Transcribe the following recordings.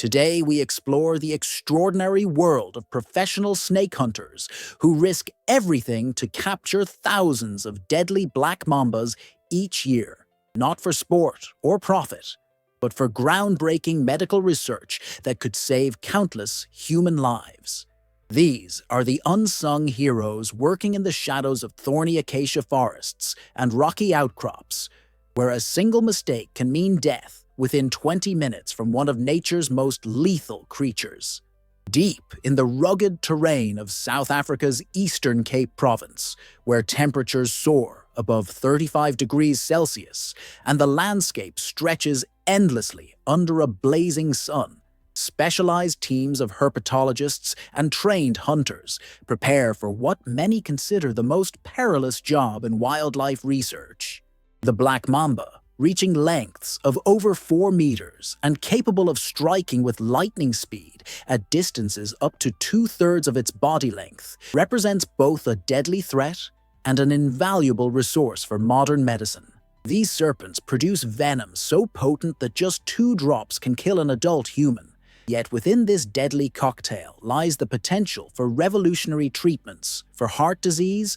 Today, we explore the extraordinary world of professional snake hunters who risk everything to capture thousands of deadly black mambas each year, not for sport or profit, but for groundbreaking medical research that could save countless human lives. These are the unsung heroes working in the shadows of thorny acacia forests and rocky outcrops, where a single mistake can mean death within 20 minutes from one of nature's most lethal creatures. Deep in the rugged terrain of South Africa's Eastern Cape Province, where temperatures soar above 35 degrees Celsius and the landscape stretches endlessly under a blazing sun, specialized teams of herpetologists and trained hunters prepare for what many consider the most perilous job in wildlife research. The black mamba, reaching lengths of over 4 meters and capable of striking with lightning speed at distances up to 2/3 of its body length, represents both a deadly threat and an invaluable resource for modern medicine. These serpents produce venom so potent that just 2 drops can kill an adult human. Yet within this deadly cocktail lies the potential for revolutionary treatments for heart disease,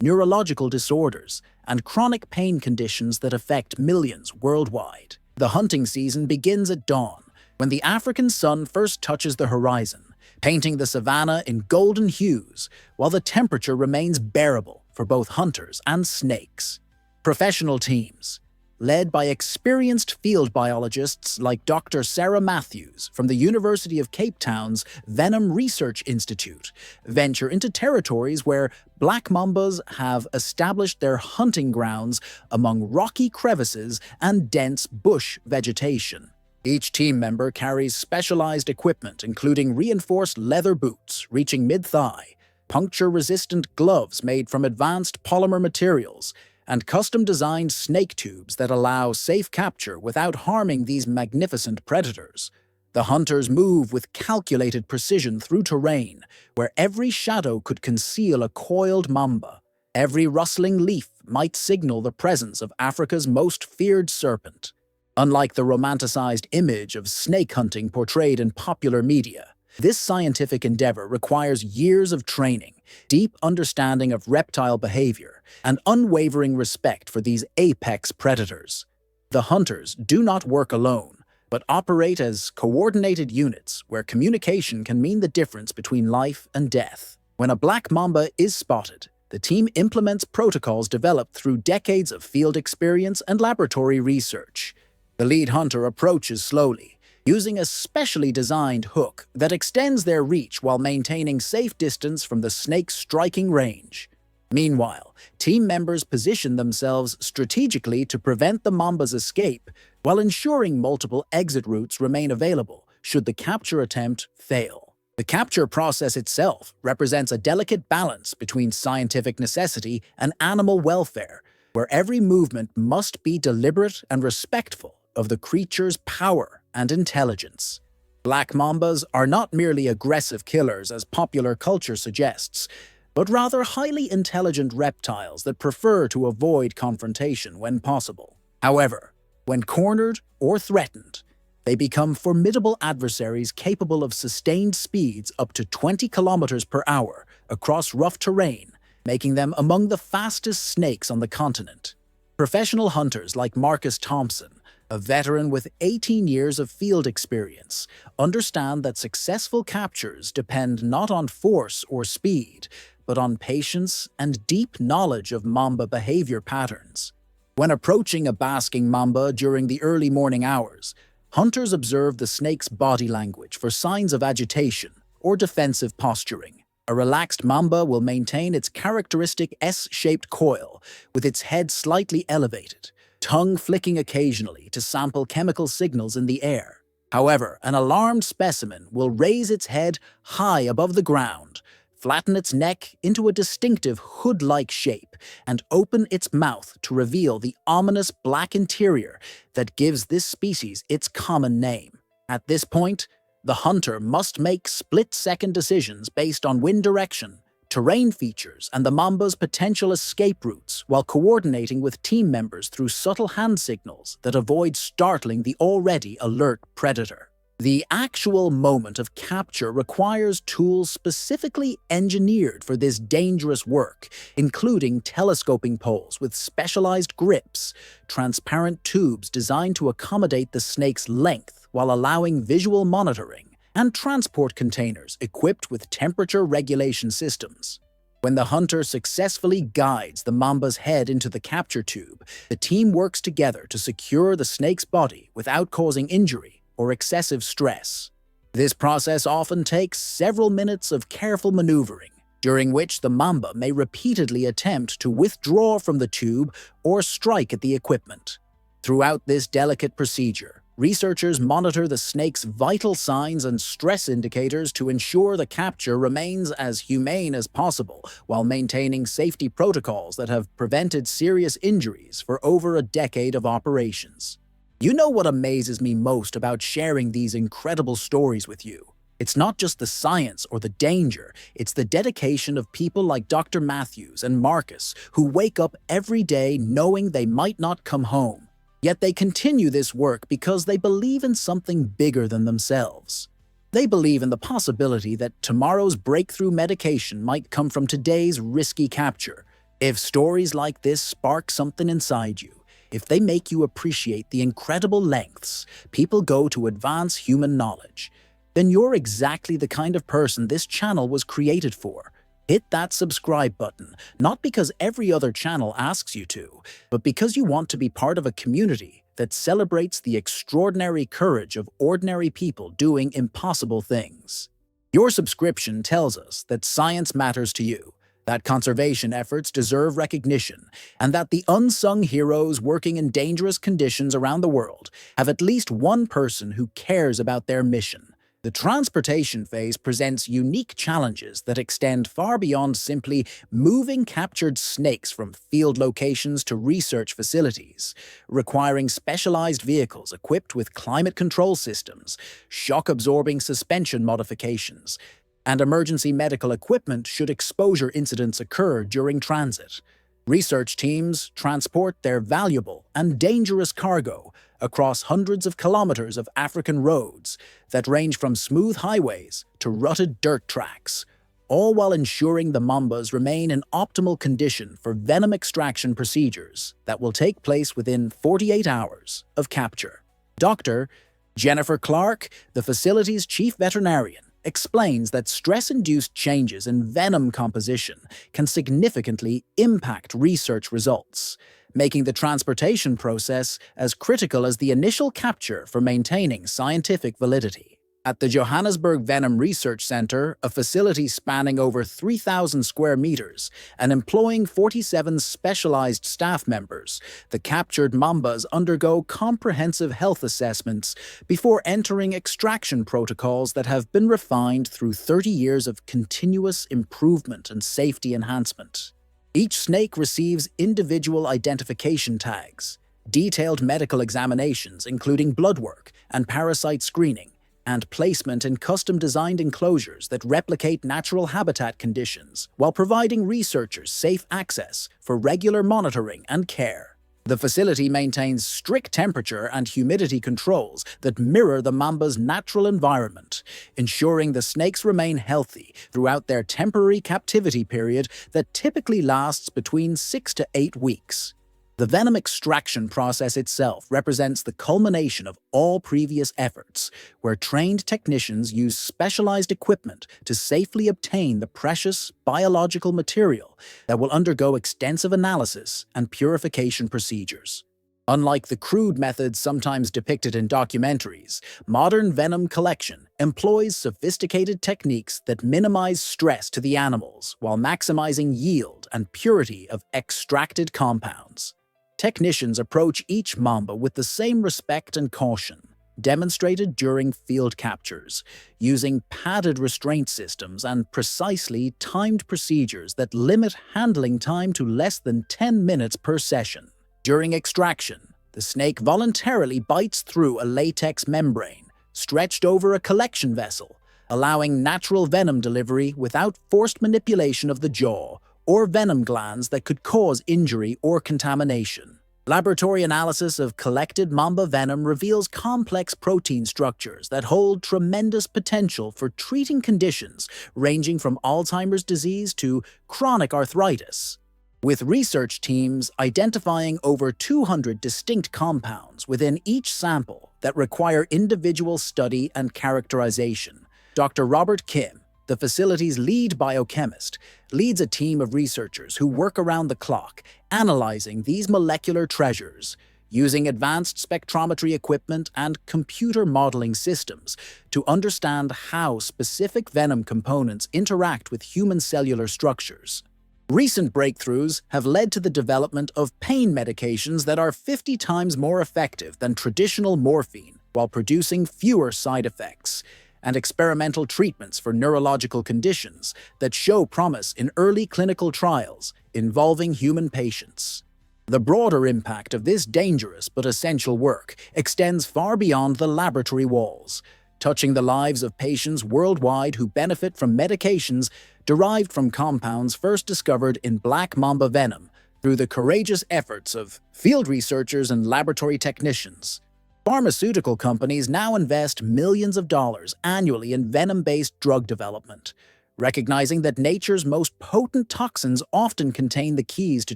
neurological disorders, and chronic pain conditions that affect millions worldwide. The hunting season begins at dawn, when the African sun first touches the horizon, painting the savanna in golden hues, while the temperature remains bearable for both hunters and snakes. Professional teams, led by experienced field biologists like Dr. Sarah Matthews from the University of Cape Town's Venom Research Institute, venture into territories where black mambas have established their hunting grounds among rocky crevices and dense bush vegetation. Each team member carries specialized equipment including reinforced leather boots reaching mid-thigh, puncture-resistant gloves made from advanced polymer materials, and custom-designed snake tubes that allow safe capture without harming these magnificent predators. The hunters move with calculated precision through terrain, where every shadow could conceal a coiled mamba. Every rustling leaf might signal the presence of Africa's most feared serpent. Unlike the romanticized image of snake hunting portrayed in popular media, this scientific endeavor requires years of training, deep understanding of reptile behavior, and unwavering respect for these apex predators. The hunters do not work alone, but operate as coordinated units where communication can mean the difference between life and death. When a black mamba is spotted, the team implements protocols developed through decades of field experience and laboratory research. The lead hunter approaches slowly, using a specially designed hook that extends their reach while maintaining safe distance from the snake's striking range. Meanwhile, team members position themselves strategically to prevent the mamba's escape while ensuring multiple exit routes remain available should the capture attempt fail. The capture process itself represents a delicate balance between scientific necessity and animal welfare, where every movement must be deliberate and respectful of the creature's power and intelligence. Black mambas are not merely aggressive killers as popular culture suggests, but rather highly intelligent reptiles that prefer to avoid confrontation when possible. However, when cornered or threatened, they become formidable adversaries capable of sustained speeds up to 20 kilometers per hour across rough terrain, making them among the fastest snakes on the continent. Professional hunters like Marcus Thompson, a veteran with 18 years of field experience, understand that successful captures depend not on force or speed, but on patience and deep knowledge of mamba behavior patterns. When approaching a basking mamba during the early morning hours, hunters observe the snake's body language for signs of agitation or defensive posturing. A relaxed mamba will maintain its characteristic S-shaped coil, with its head slightly elevated, tongue flicking occasionally to sample chemical signals in the air. However, an alarmed specimen will raise its head high above the ground, flatten its neck into a distinctive hood-like shape, and open its mouth to reveal the ominous black interior that gives this species its common name. At this point, the hunter must make split-second decisions based on wind direction, terrain features, and the mamba's potential escape routes while coordinating with team members through subtle hand signals that avoid startling the already alert predator. The actual moment of capture requires tools specifically engineered for this dangerous work, including telescoping poles with specialized grips, transparent tubes designed to accommodate the snake's length while allowing visual monitoring, and transport containers equipped with temperature regulation systems. When the hunter successfully guides the mamba's head into the capture tube, the team works together to secure the snake's body without causing injury or excessive stress. This process often takes several minutes of careful maneuvering, during which the mamba may repeatedly attempt to withdraw from the tube or strike at the equipment. Throughout this delicate procedure, researchers monitor the snake's vital signs and stress indicators to ensure the capture remains as humane as possible while maintaining safety protocols that have prevented serious injuries for over a decade of operations. You know what amazes me most about sharing these incredible stories with you? It's not just the science or the danger, it's the dedication of people like Dr. Matthews and Marcus who wake up every day knowing they might not come home. Yet they continue this work because they believe in something bigger than themselves. They believe in the possibility that tomorrow's breakthrough medication might come from today's risky capture. If stories like this spark something inside you, if they make you appreciate the incredible lengths people go to advance human knowledge, then you're exactly the kind of person this channel was created for. Hit that subscribe button, not because every other channel asks you to, but because you want to be part of a community that celebrates the extraordinary courage of ordinary people doing impossible things. Your subscription tells us that science matters to you, that conservation efforts deserve recognition, and that the unsung heroes working in dangerous conditions around the world have at least one person who cares about their mission. The transportation phase presents unique challenges that extend far beyond simply moving captured snakes from field locations to research facilities, requiring specialized vehicles equipped with climate control systems, shock-absorbing suspension modifications, and emergency medical equipment should exposure incidents occur during transit. Research teams transport their valuable and dangerous cargo across hundreds of kilometers of African roads that range from smooth highways to rutted dirt tracks, all while ensuring the mambas remain in optimal condition for venom extraction procedures that will take place within 48 hours of capture. Dr. Jennifer Clark, the facility's chief veterinarian, explains that stress-induced changes in venom composition can significantly impact research results, making the transportation process as critical as the initial capture for maintaining scientific validity. At the Johannesburg Venom Research Center, a facility spanning over 3,000 square meters and employing 47 specialized staff members, the captured mambas undergo comprehensive health assessments before entering extraction protocols that have been refined through 30 years of continuous improvement and safety enhancement. Each snake receives individual identification tags, detailed medical examinations including blood work and parasite screening, and placement in custom-designed enclosures that replicate natural habitat conditions while providing researchers safe access for regular monitoring and care. The facility maintains strict temperature and humidity controls that mirror the mamba's natural environment, ensuring the snakes remain healthy throughout their temporary captivity period that typically lasts between 6 to 8 weeks. The venom extraction process itself represents the culmination of all previous efforts, where trained technicians use specialized equipment to safely obtain the precious biological material that will undergo extensive analysis and purification procedures. Unlike the crude methods sometimes depicted in documentaries, modern venom collection employs sophisticated techniques that minimize stress to the animals while maximizing yield and purity of extracted compounds. Technicians approach each mamba with the same respect and caution, demonstrated during field captures, using padded restraint systems and precisely timed procedures that limit handling time to less than 10 minutes per session. During extraction, the snake voluntarily bites through a latex membrane, stretched over a collection vessel, allowing natural venom delivery without forced manipulation of the jaw or venom glands that could cause injury or contamination. Laboratory analysis of collected mamba venom reveals complex protein structures that hold tremendous potential for treating conditions ranging from Alzheimer's disease to chronic arthritis, with research teams identifying over 200 distinct compounds within each sample that require individual study and characterization. Dr. Robert Kim, the facility's lead biochemist, leads a team of researchers who work around the clock, analyzing these molecular treasures, using advanced spectrometry equipment and computer modeling systems to understand how specific venom components interact with human cellular structures. Recent breakthroughs have led to the development of pain medications that are 50 times more effective than traditional morphine while producing fewer side effects, and experimental treatments for neurological conditions that show promise in early clinical trials involving human patients. The broader impact of this dangerous but essential work extends far beyond the laboratory walls, touching the lives of patients worldwide who benefit from medications derived from compounds first discovered in black mamba venom through the courageous efforts of field researchers and laboratory technicians. Pharmaceutical companies now invest millions of dollars annually in venom-based drug development, recognizing that nature's most potent toxins often contain the keys to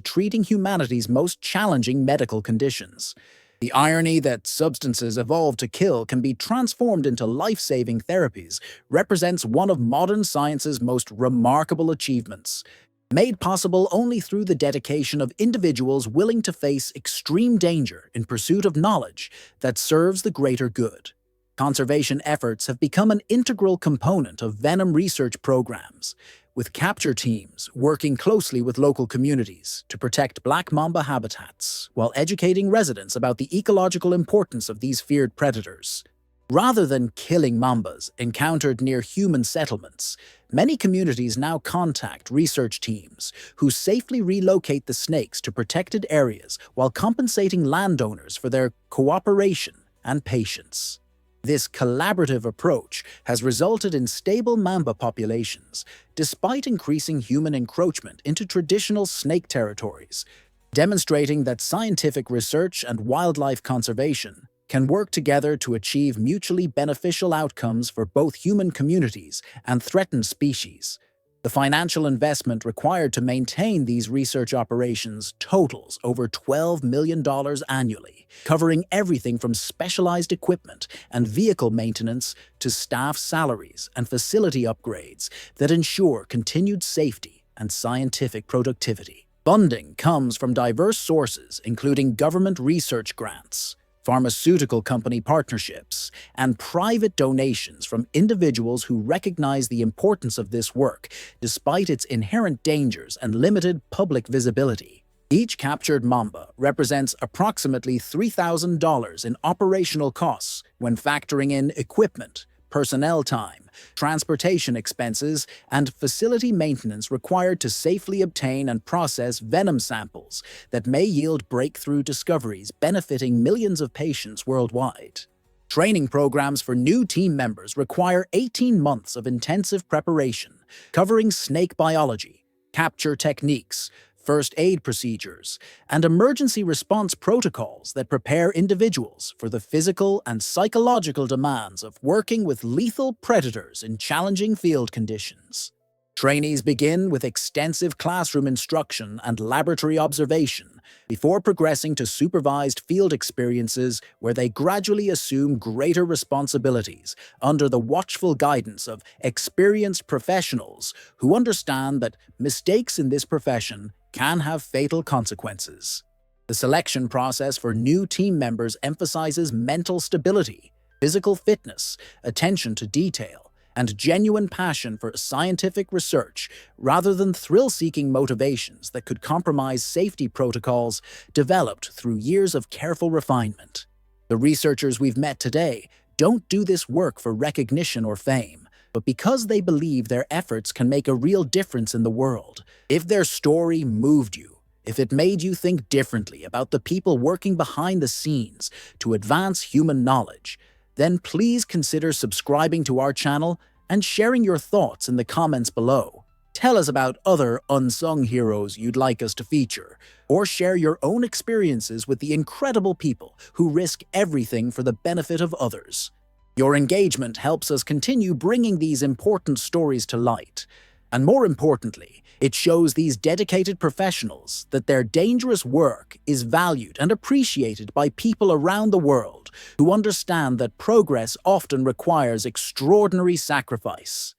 treating humanity's most challenging medical conditions. The irony that substances evolved to kill can be transformed into life-saving therapies represents one of modern science's most remarkable achievements, made possible only through the dedication of individuals willing to face extreme danger in pursuit of knowledge that serves the greater good. Conservation efforts have become an integral component of venom research programs, with capture teams working closely with local communities to protect black mamba habitats while educating residents about the ecological importance of these feared predators. Rather than killing mambas encountered near human settlements, many communities now contact research teams who safely relocate the snakes to protected areas while compensating landowners for their cooperation and patience. This collaborative approach has resulted in stable mamba populations, despite increasing human encroachment into traditional snake territories, demonstrating that scientific research and wildlife conservation can work together to achieve mutually beneficial outcomes for both human communities and threatened species. The financial investment required to maintain these research operations totals over $12 million annually, covering everything from specialized equipment and vehicle maintenance to staff salaries and facility upgrades that ensure continued safety and scientific productivity. Funding comes from diverse sources, including government research grants, pharmaceutical company partnerships, and private donations from individuals who recognize the importance of this work despite its inherent dangers and limited public visibility. Each captured mamba represents approximately $3,000 in operational costs when factoring in equipment, personnel time, transportation expenses, and facility maintenance required to safely obtain and process venom samples that may yield breakthrough discoveries benefiting millions of patients worldwide. Training programs for new team members require 18 months of intensive preparation, covering snake biology, capture techniques, first aid procedures, and emergency response protocols that prepare individuals for the physical and psychological demands of working with lethal predators in challenging field conditions. Trainees begin with extensive classroom instruction and laboratory observation before progressing to supervised field experiences where they gradually assume greater responsibilities under the watchful guidance of experienced professionals who understand that mistakes in this profession can have fatal consequences. The selection process for new team members emphasizes mental stability, physical fitness, attention to detail, and genuine passion for scientific research rather than thrill-seeking motivations that could compromise safety protocols developed through years of careful refinement. The researchers we've met today don't do this work for recognition or fame, but because they believe their efforts can make a real difference in the world. If their story moved you, if it made you think differently about the people working behind the scenes to advance human knowledge, then please consider subscribing to our channel and sharing your thoughts in the comments below. Tell us about other unsung heroes you'd like us to feature, or share your own experiences with the incredible people who risk everything for the benefit of others. Your engagement helps us continue bringing these important stories to light. And more importantly, it shows these dedicated professionals that their dangerous work is valued and appreciated by people around the world who understand that progress often requires extraordinary sacrifice.